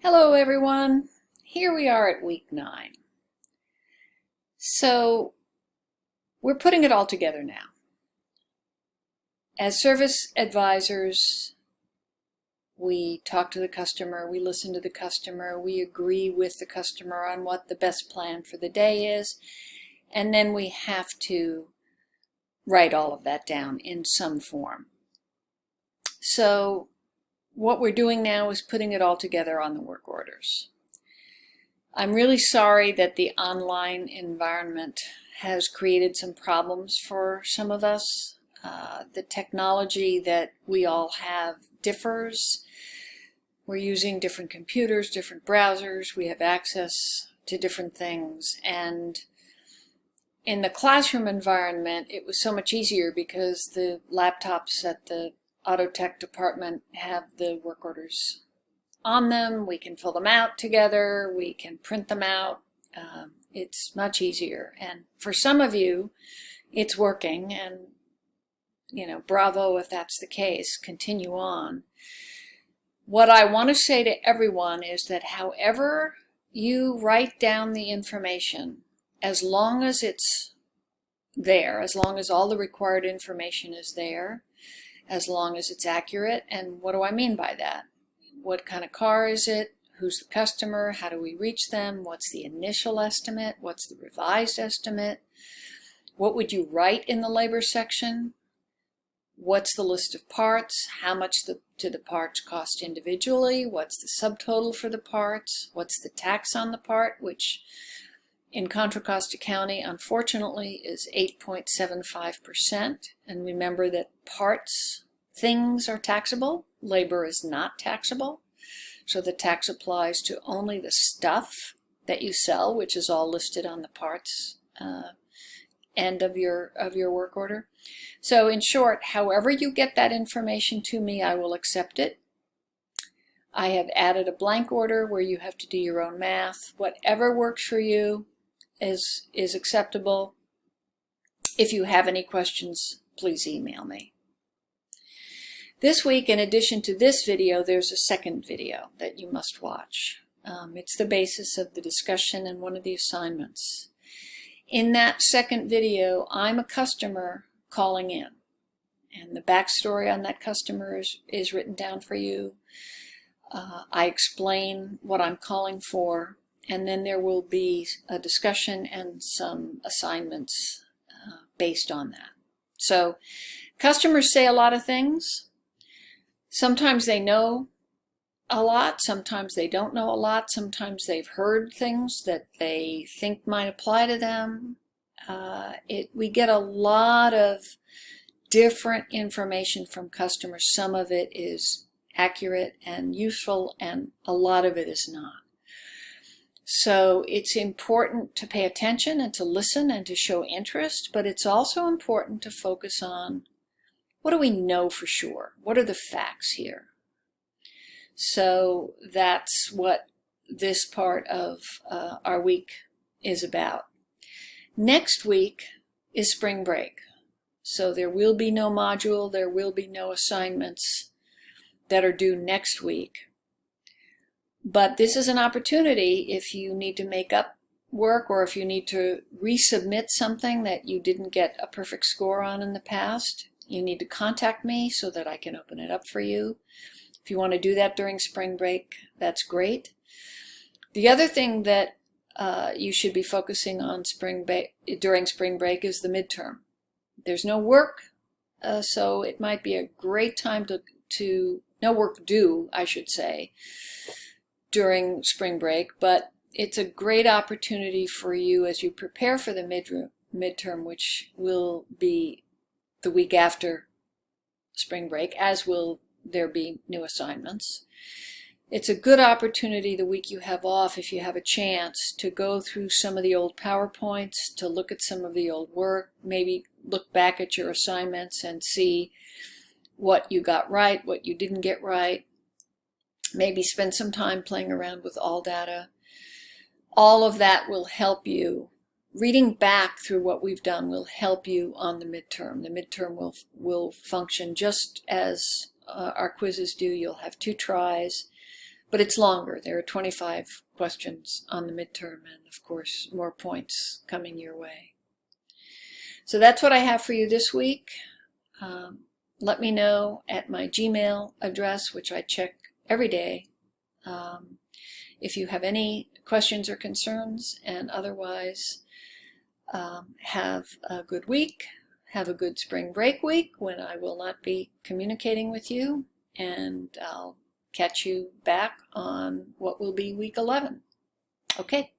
Hello everyone. Here we are at week 9. So we're putting it all together now. As service advisors, we talk to the customer, we listen to the customer, we agree with the customer on what the best plan for the day is, and then we have to write all of that down in some form. So what we're doing now is putting it all together on the work orders. I'm really sorry that the online environment has created some problems for some of us. The technology that we all have differs. We're using different computers, different browsers, we have access to different things, and in the classroom environment it was so much easier because the laptops at the auto tech department have the work orders on them. We can fill them out together, we can print them out. It's much easier, and for some of you it's working, and bravo if that's the case. Continue on. What I want to say to everyone is that however you write down the information, as long as it's there, as long as all the required information is there, as long as it's accurate. And what do I mean by that? What kind of car is it? Who's the customer? How do we reach them? What's the initial estimate? What's the revised estimate? What would you write in the labor section? What's the list of parts? How much do the parts cost individually? What's the subtotal for the parts? What's the tax on the part, which in Contra Costa County, unfortunately, is 8.75%. And remember that parts, things are taxable. Labor is not taxable. So the tax applies to only the stuff that you sell, which is all listed on the parts end of your work order. So in short, however you get that information to me, I will accept it. I have added a blank order where you have to do your own math. Whatever works for you is acceptable. If you have any questions, please email me. This week, in addition to this video, there's a second video that you must watch. It's the basis of the discussion and one of the assignments. In that second video, I'm a customer calling in, and the backstory on that customer is written down for you. I explain what I'm calling for, and then there will be a discussion and some assignments based on that. So customers say a lot of things. Sometimes they know a lot, sometimes they don't know a lot, sometimes they've heard things that they think might apply to them. We get a lot of different information from customers. Some of it is accurate and useful, and a lot of it is not. So it's important to pay attention and to listen and to show interest, but it's also important to focus on what do we know for sure? What are the facts here? So that's what this part of our week is about. Next week is spring break. So there will be no module, there will be no assignments that are due next week. But this is an opportunity if you need to make up work or if you need to resubmit something that you didn't get a perfect score on in the past. You need to contact me so that I can open it up for you. If you want to do that during spring break, that's great. The other thing that you should be focusing on during spring break is the midterm. There's no work, so it might be a great time to no work due, I should say, during spring break, but it's a great opportunity for you as you prepare for the midterm, which will be the week after spring break, as will there be new assignments. It's a good opportunity the week you have off, if you have a chance, to go through some of the old PowerPoints, to look at some of the old work, maybe look back at your assignments and see what you got right, what you didn't get right. Maybe spend some time playing around with ALLDATA. All of that will help you. Reading back through what we've done will help you on the midterm. The midterm will function just as our quizzes do. You'll have 2 tries. But it's longer. There are 25 questions on the midterm, and of course more points coming your way. So that's what I have for you this week. Let me know at my Gmail address, which I check every day, if you have any questions or concerns, and otherwise have a good week. Have a good spring break week when I will not be communicating with you, and I'll catch you back on what will be week 11. Okay.